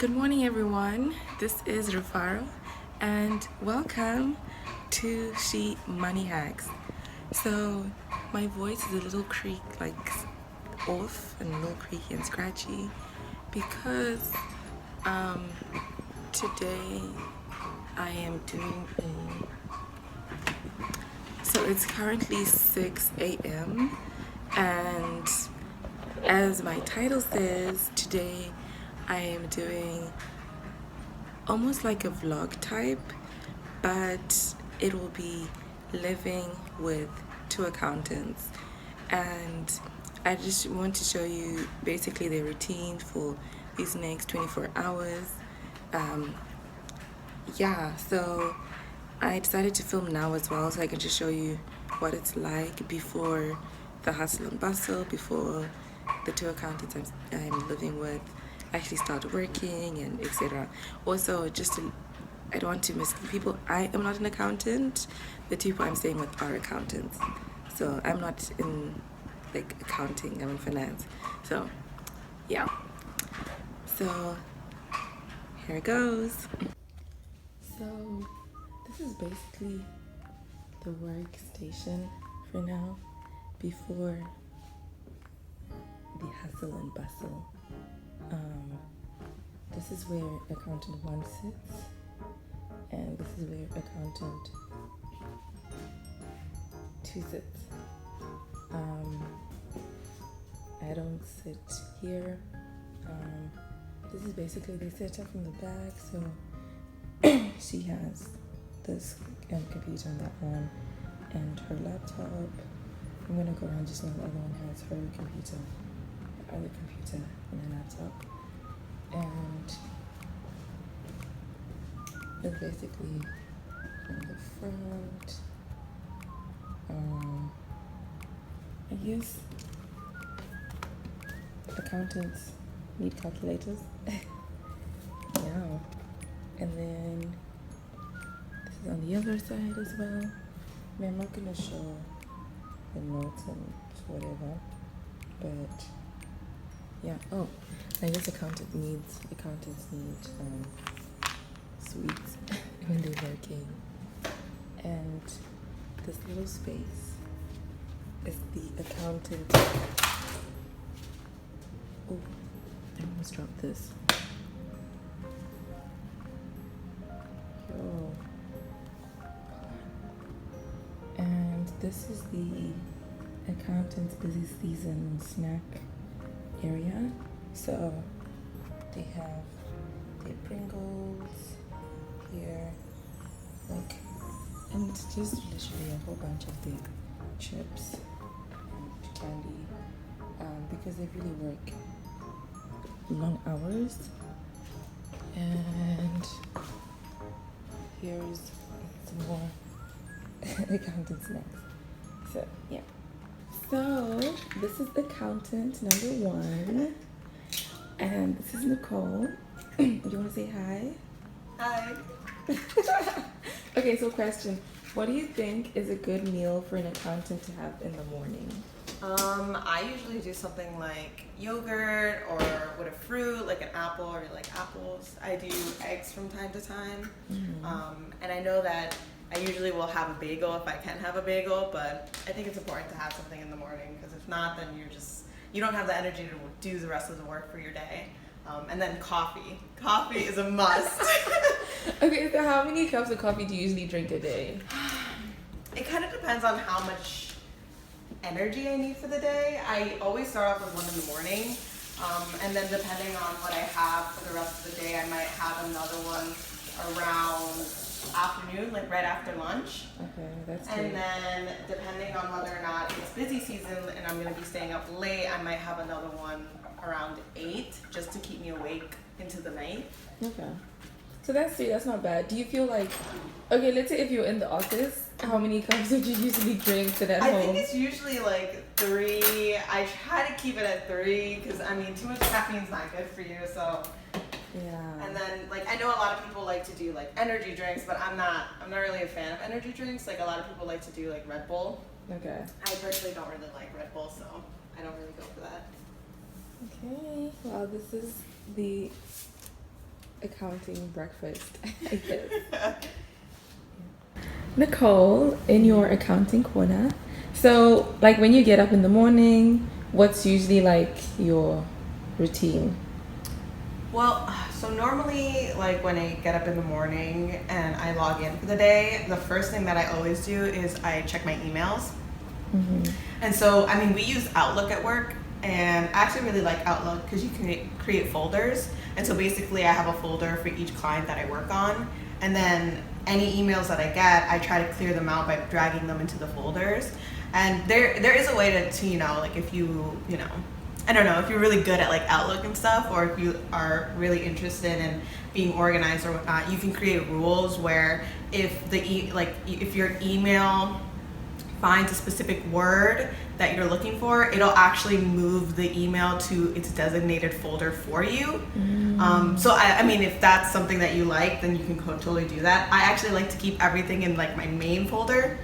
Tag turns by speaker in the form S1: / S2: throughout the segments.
S1: Good morning, everyone. This is Rufaro, and welcome to She Money Hacks. So, my voice is a little off and a little creaky and scratchy because today I am doing so it's currently 6 a.m. and as my title says, today I am doing almost like a vlog type, but it will be living with two accountants. And I just want to show you basically the routine for these next 24 hours. So I decided to film now as well so I can just show you what it's like before the hustle and bustle, before the two accountants I'm living with actually start working and etc. Also, I don't want to mislead people. I am not an accountant. The two people I'm staying with are accountants. So I'm not in accounting, I'm in finance. So yeah. So here it goes. So this is basically the workstation for now before the hustle and bustle. This is where accountant 1 sits, and this is where accountant 2 sits. I don't sit here. This is basically, they set up from the back, so she has this computer on that one and her laptop. I'm gonna go around just now. The other one has her computer, her other computer, and her laptop. And it's basically from the front. I guess accountants need calculators. Yeah. And then this is on the other side as well. I mean, I'm not gonna show the notes and whatever, but yeah. Oh, I guess accountants need sweets when they're working. And this little space is the accountant. Oh, I almost dropped this. Yo. And this is the accountant's busy season snack area. So they have their Pringles here, and just literally a whole bunch of the chips and candy, because they really work long hours. And here's some more accountant snacks. So yeah. So this is accountant number 1, and this is Nicole. You want to say hi?
S2: Hi.
S1: Okay, so question. What do you think is a good meal for an accountant to have in the morning?
S2: I usually do something like yogurt or with a fruit, like an apple, or like apples. I do eggs from time to time. And I know that I usually will have a bagel if I can have a bagel, but I think it's important to have something in the morning, because if not, then you don't have the energy to do the rest of the work for your day. And then coffee. Coffee is a must.
S1: Okay, so how many cups of coffee do you usually drink a day?
S2: It kind of depends on how much energy I need for the day. I always start off with one in the morning, and then depending on what I have for the rest of the day, I might have another one around afternoon, like right after lunch.
S1: Okay, that's good.
S2: And then depending on whether or not it's busy season and I'm going to be staying up late, I might have another one around 8 just to keep me awake into the night.
S1: Okay. So that's not bad. Do you feel like, okay, let's say if you're in the office, how many cups would you usually drink at home?
S2: I think it's usually like 3. I try to keep it at 3 because, I mean, too much caffeine's not good for you, so.
S1: Yeah.
S2: And then, I know a lot of people like to do, energy drinks, but I'm not really a fan of energy drinks. A lot of people like to do, Red Bull.
S1: Okay.
S2: I personally don't really like Red Bull, so I don't really go for that.
S1: Okay. Well, this is the accounting breakfast, I guess. Nicole, in your accounting corner. So, like when you get up in the morning, what's usually like your routine?
S2: Well, so normally, like when I get up in the morning and I log in for the day, the first thing that I always do is I check my emails. And so, I mean, we use Outlook at work, and I actually really like Outlook because you can create folders. And so basically, I have a folder for each client that I work on, and then any emails that I get, I try to clear them out by dragging them into the folders. And there is a way to you know, like if you know, I don't know, if you're really good at like Outlook and stuff, or if you are really interested in being organized or whatnot, you can create rules where if if your email finds a specific word that you're looking for, it'll actually move the email to its designated folder for you. So I mean, if that's something that you like, then you can totally do that. I actually like to keep everything in like my main folder,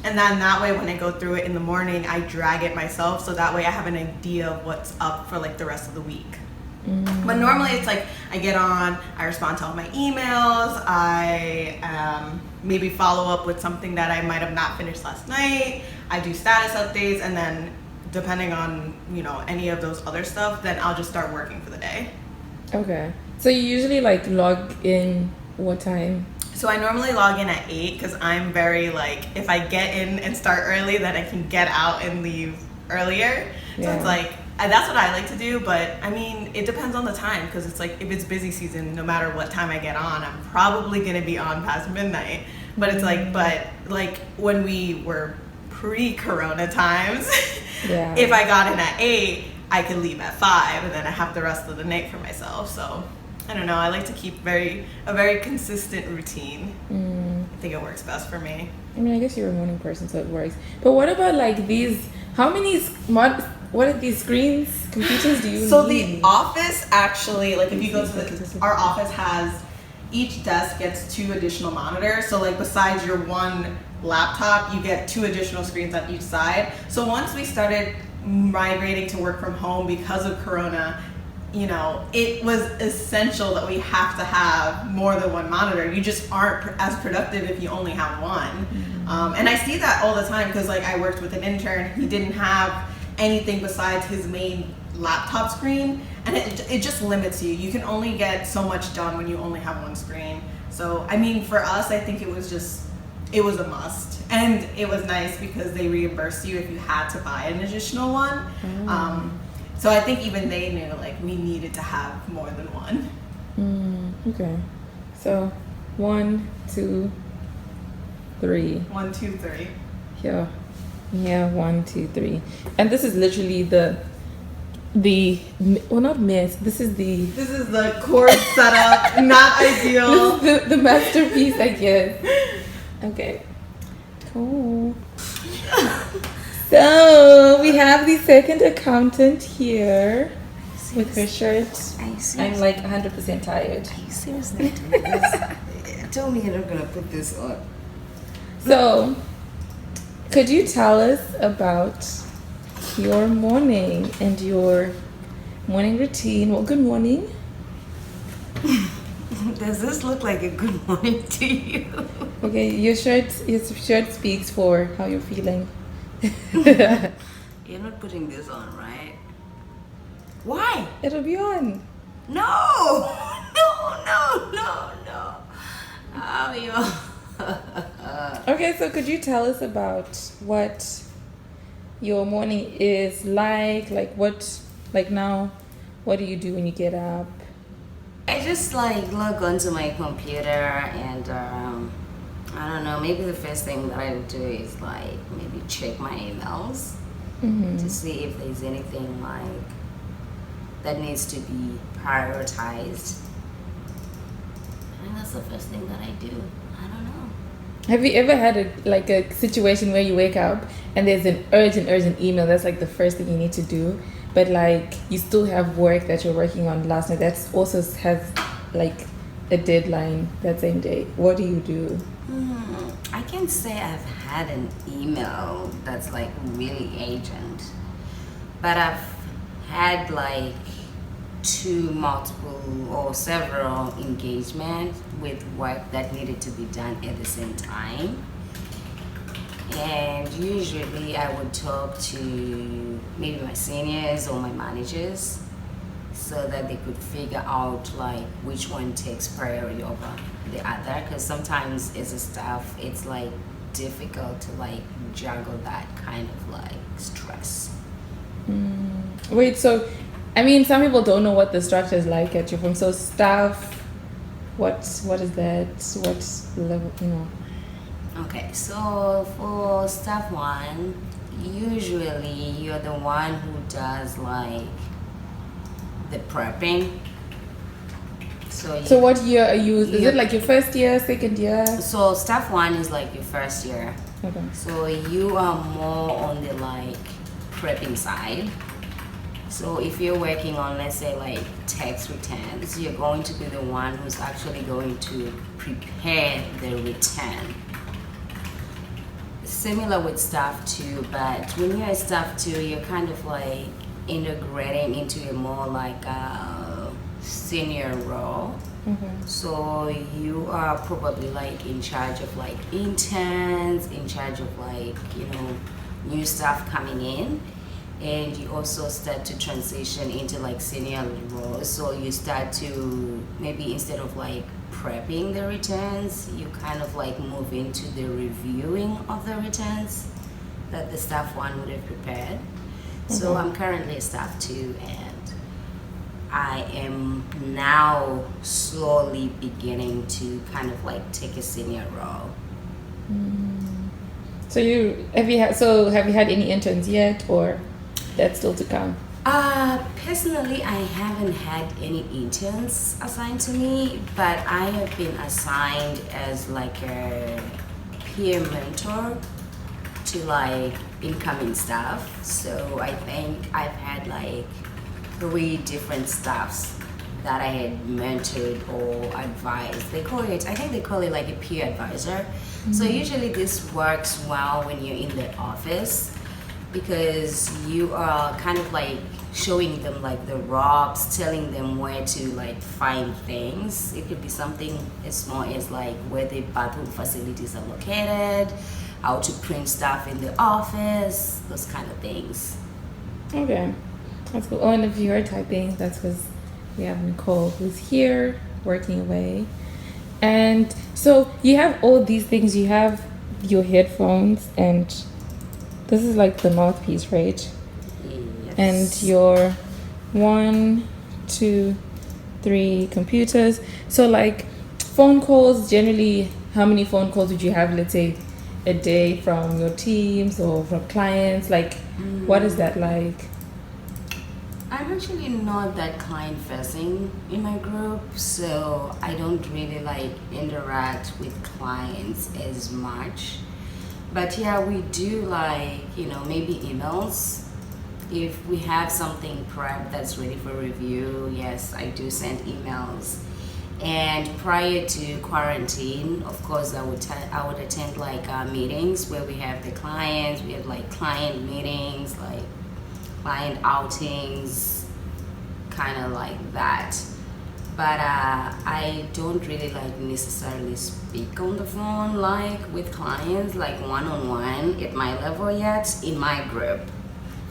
S2: and then that way when I go through it in the morning, I drag it myself, so that way I have an idea of what's up for like the rest of the week. But normally it's like I get on, I respond to all my emails, I maybe follow up with something that I might have not finished last night, I do status updates, and then depending on, you know, any of those other stuff, then I'll just start working for the day.
S1: Okay. So you usually like log in what time?
S2: So I normally log in at 8 because I'm very like, if I get in and start early, then I can get out and leave earlier. So
S1: Yeah.
S2: it's like, that's what I like to do, but I mean, it depends on the time, because it's like if it's busy season, no matter what time I get on, I'm probably gonna be on past midnight. But it's like, but like when we were pre-corona times,
S1: Yeah.
S2: if I got in at 8, I could leave at 5, and then I have the rest of the night for myself. So I don't know, I like to keep a very consistent routine. I think it works best for me.
S1: I mean, I guess you're a morning person, so it works. But what about like these? How many? What are these screens? Computers do you
S2: So
S1: need?
S2: the office actually, like if you go to our office has, each desk gets 2 additional monitors. So like besides your one laptop, you get 2 additional screens on each side. So once we started migrating to work from home because of Corona, you know, it was essential that we have to have more than one monitor. You just aren't as productive if you only have one. And I see that all the time because like I worked with an intern, he didn't have anything besides his main laptop screen, and it just limits you. You can only get so much done when you only have one screen. So I mean, for us, I think it was a must, and it was nice because they reimbursed you if you had to buy an additional one. So I think even they knew like we needed to have more than one.
S1: Okay. So 1, 2, 3.
S2: 1, 2, 3.
S1: Yeah, 1, 2, 3. And this is literally the well, not mess. This is
S2: the cord setup, not ideal.
S1: This is the masterpiece, I guess. Okay. Cool. So we have the second accountant here with her shirt. I'm like 100% tired.
S3: Are you seriously doing this? Tell me you're not gonna put this on.
S1: So, could you tell us about your morning and your morning routine? Well, good morning.
S3: Does this look like a good morning to you?
S1: Okay, your shirt speaks for how you're feeling.
S3: You're not putting this on, right? Why?
S1: It'll be on.
S3: No! Oh, you.
S1: Okay, so could you tell us about what your morning is like? Like now, what do you do when you get up?
S3: I just like log onto my computer and I don't know, maybe the first thing that I would do is like maybe check my emails to see if there's anything like that needs to be prioritized. I think that's the first thing that I do. I don't know.
S1: Have you ever had a situation where you wake up and there's an urgent email that's like the first thing you need to do, but like you still have work that you're working on last night that's also has like a deadline that same day? What do you do?
S3: I can't say I've had an email that's like really urgent, but I've had like two multiple or several engagements with work that needed to be done at the same time. And usually I would talk to maybe my seniors or my managers so that they could figure out like which one takes priority over the other, because sometimes as a staff it's like difficult to like juggle that kind of like stress.
S4: Wait, so I mean, some people don't know what the structure is like at your firm. So staff, what is that? What level?
S3: Okay, so for staff one, usually you're the one who does like the prepping.
S4: So what year are you? Is it like your first year, second year?
S3: So staff one is like your first year.
S4: Okay.
S3: So you are more on the like prepping side. So if you're working on, let's say, like tax returns, you're going to be the one who's actually going to prepare the return. Similar with staff two, but when you're a staff two, you're kind of like integrating into a more like a senior role. So you are probably like in charge of like interns, in charge of like, new staff coming in. And you also start to transition into like senior roles. So you start to maybe instead of like prepping the returns, you kind of like move into the reviewing of the returns that the staff one would have prepared. So I'm currently a staff two, and I am now slowly beginning to kind of like take a senior role.
S4: So have you had any interns yet, or that's still to come?
S3: Personally, I haven't had any interns assigned to me, but I have been assigned as like a peer mentor to like incoming staff. So I think I've had like 3 different staffs that I had mentored or advised. I think they call it like a peer advisor. So usually this works well when you're in the office, because you are kind of like showing them like the ropes, telling them where to like find things. It could be something as small as like where the bathroom facilities are located, how to print stuff in the office, those kind of things.
S4: Okay, that's cool. Oh, and if you are typing, that's because we have Nicole who's here working away. And so you have all these things. You have your headphones, and this is like the mouthpiece, right?
S3: Yes.
S4: And your 1, 2, 3 computers. So like phone calls, generally, how many phone calls would you have, let's say, a day from your teams or from clients? Like, what is that like?
S3: I'm actually not that client facing in my group, so I don't really like interact with clients as much. But yeah, we do like, maybe emails. If we have something prepped that's ready for review, yes, I do send emails. And prior to quarantine, of course, I would attend like meetings where we have the clients. We have like client meetings, like client outings, kind of like that. But I don't really like necessarily speak on the phone like with clients, like one-on-one at my level yet in my group.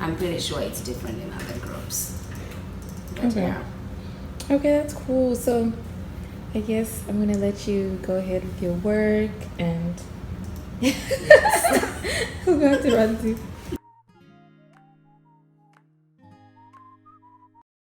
S3: I'm pretty sure it's different in other groups. But
S4: Okay.
S3: yeah.
S4: Okay, that's cool. So I guess I'm gonna let you go ahead with your work, and we'll go to run to.